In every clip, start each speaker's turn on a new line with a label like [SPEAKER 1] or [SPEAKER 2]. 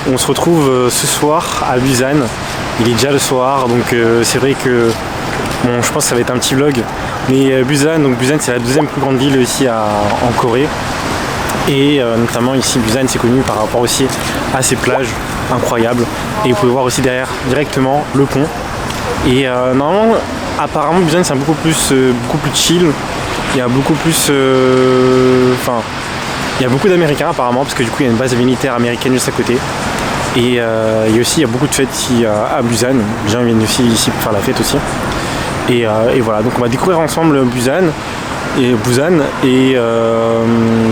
[SPEAKER 1] On se retrouve ce soir à Busan. Il est déjà le soir, donc c'est vrai que bon, je pense que ça va être un petit vlog. Mais Busan c'est la deuxième plus grande ville ici en Corée. Et notamment ici Busan c'est connu par rapport aussi à ses plages incroyables. Et vous pouvez voir aussi derrière directement le pont. Et normalement, apparemment Busan c'est beaucoup plus chill. Il y a beaucoup plus, il y a beaucoup d'Américains apparemment parce que du coup il y a une base militaire américaine juste à côté. Et il y a beaucoup de fêtes ici à Busan. Les gens viennent aussi ici pour faire la fête aussi. Et voilà, donc on va découvrir ensemble Busan.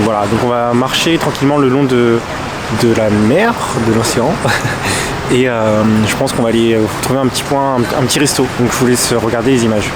[SPEAKER 1] Voilà, donc on va marcher tranquillement le long de la mer, de l'océan. Et je pense qu'on va aller trouver un petit point, un petit resto. Donc je vous laisse regarder les images.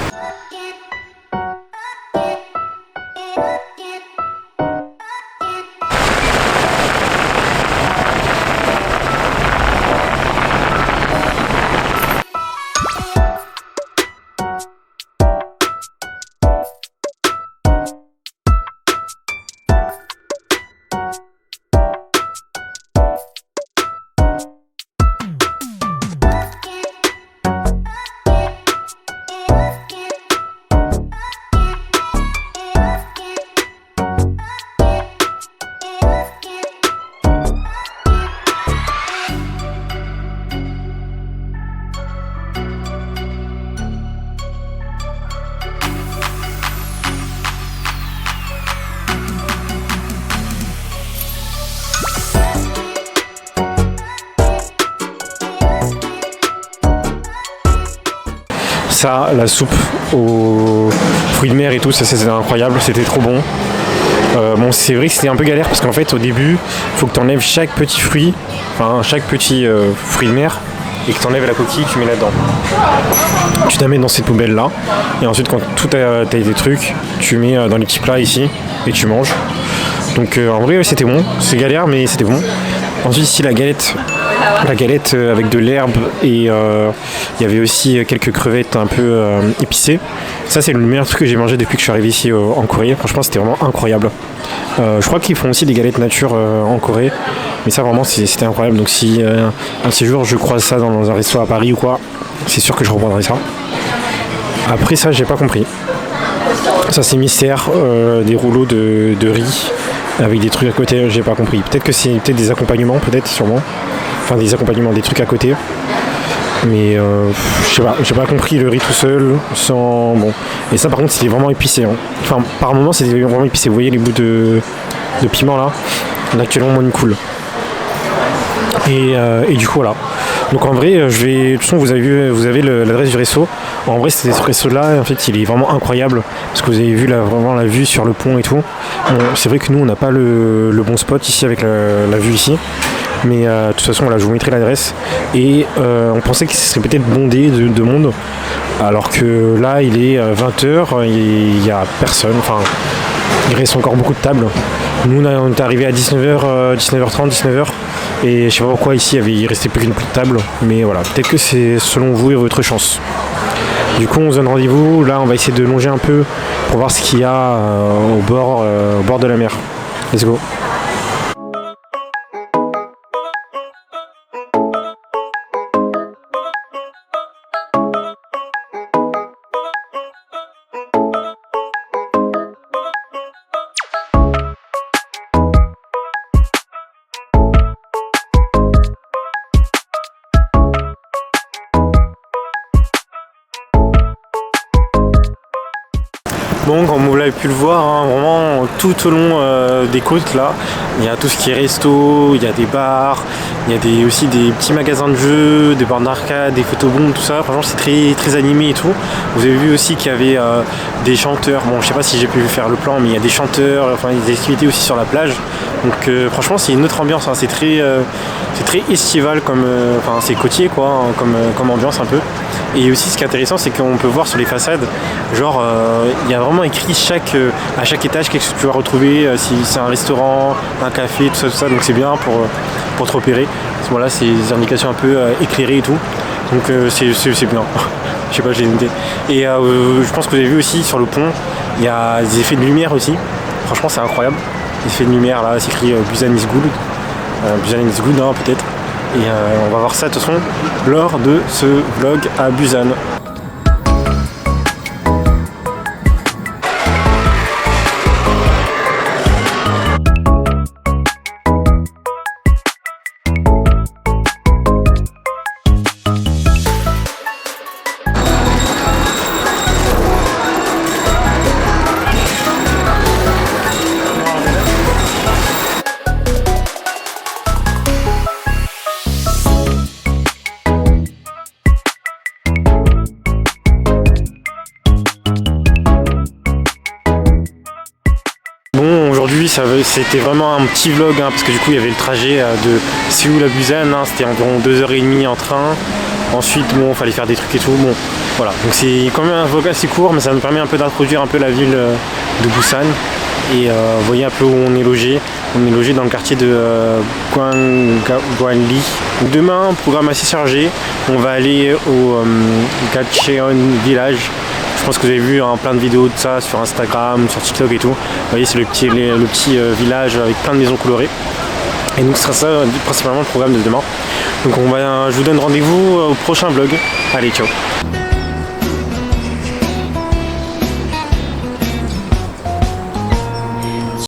[SPEAKER 1] Ça, la soupe aux fruits de mer et tout, ça c'était incroyable, c'était trop bon. Bon, c'est vrai que c'était un peu galère parce qu'en fait au début, il faut que tu enlèves chaque petit fruit, chaque petit fruit de mer et que tu enlèves la coquille, tu mets là-dedans. Tu la mets dans cette poubelle là et ensuite quand tout a été trucs, tu mets dans les petits plats ici et tu manges. Donc en vrai c'était bon, c'est galère mais c'était bon. Ensuite ici la galette avec de l'herbe et il y avait aussi quelques crevettes un peu épicées. Ça c'est le meilleur truc que j'ai mangé depuis que je suis arrivé ici en Corée. Franchement c'était vraiment incroyable. Je crois qu'ils font aussi des galettes nature en Corée, mais ça vraiment c'était incroyable. Donc si un de ces jours je croise ça dans un resto à Paris ou quoi, c'est sûr que je reprendrai ça. Après ça j'ai pas compris. Ça c'est mystère, des rouleaux de riz avec des trucs à côté, j'ai pas compris. Peut-être que c'est des accompagnements, peut-être sûrement. Enfin des accompagnements, des trucs à côté. Mais je sais pas, j'ai pas compris le riz tout seul, sans. Bon. Et ça par contre c'était vraiment épicé. Hein. Enfin par moments c'était vraiment épicé. Vous voyez les bouts de piment là actuellement moins cool. Et du coup voilà. Donc en vrai, de toute façon vous avez l'adresse du resto. En vrai ce resto là en fait il est vraiment incroyable parce que vous avez vu vraiment la vue sur le pont et tout. Bon, c'est vrai que nous on n'a pas le bon spot ici avec la vue ici. Mais de toute façon voilà, je vous mettrai l'adresse. Et on pensait que ce serait peut-être bondé de monde. Alors que là il est 20h, il n'y a personne. Enfin il reste encore beaucoup de tables. Nous on est arrivé à 19h, 19h30, 19h. Et je sais pas pourquoi ici il restait plus qu'une petite table. Mais voilà, peut-être que c'est selon vous et votre chance. Du coup on se donne rendez-vous. Là on va essayer de longer un peu pour voir ce qu'il y a au bord de la mer. Let's go. Bon, comme vous l'avez pu le voir, hein, vraiment tout au long des côtes là, il y a tout ce qui est resto, il y a des bars, il y a aussi des petits magasins de jeux, des bornes d'arcade, des photobombes, tout ça. Franchement c'est très, très animé et tout. Vous avez vu aussi qu'il y avait des chanteurs, bon je sais pas si j'ai pu faire le plan, mais il y a des chanteurs, enfin des activités aussi sur la plage. Donc franchement c'est une autre ambiance, hein. C'est très estival comme, enfin c'est côtier quoi, hein, comme ambiance un peu. Et aussi ce qui est intéressant c'est qu'on peut voir sur les façades, genre il y a vraiment écrit à chaque étage qu'est-ce que tu vas retrouver, si c'est un restaurant, un café, tout ça, donc c'est bien pour te repérer. À ce moment-là c'est des indications un peu éclairées et tout, donc c'est bien. Je sais pas, j'ai une idée. Et je pense que vous avez vu aussi sur le pont, il y a des effets de lumière aussi. Franchement c'est incroyable. Les effets de lumière là, c'est écrit Busan is good. Busan is good hein, peut-être. Et on va voir ça de toute façon lors de ce vlog à Busan. C'était vraiment un petit vlog hein, parce que du coup il y avait le trajet de Séoul à Busan, hein, c'était environ 2h30 en train. Ensuite bon, fallait faire des trucs et tout. Bon voilà, donc c'est quand même un vlog assez court, mais ça nous permet un peu d'introduire un peu la ville de Busan. Et vous voyez un peu où on est logé. On est logé dans le quartier de Gwanli. Demain, programme assez chargé. On va aller au Gacheon Village. Je pense que vous avez vu hein, plein de vidéos de ça sur Instagram, sur TikTok et tout. Vous voyez, c'est le petit village avec plein de maisons colorées. Et donc ce sera ça principalement le programme de demain. Donc je vous donne rendez-vous au prochain vlog. Allez, ciao.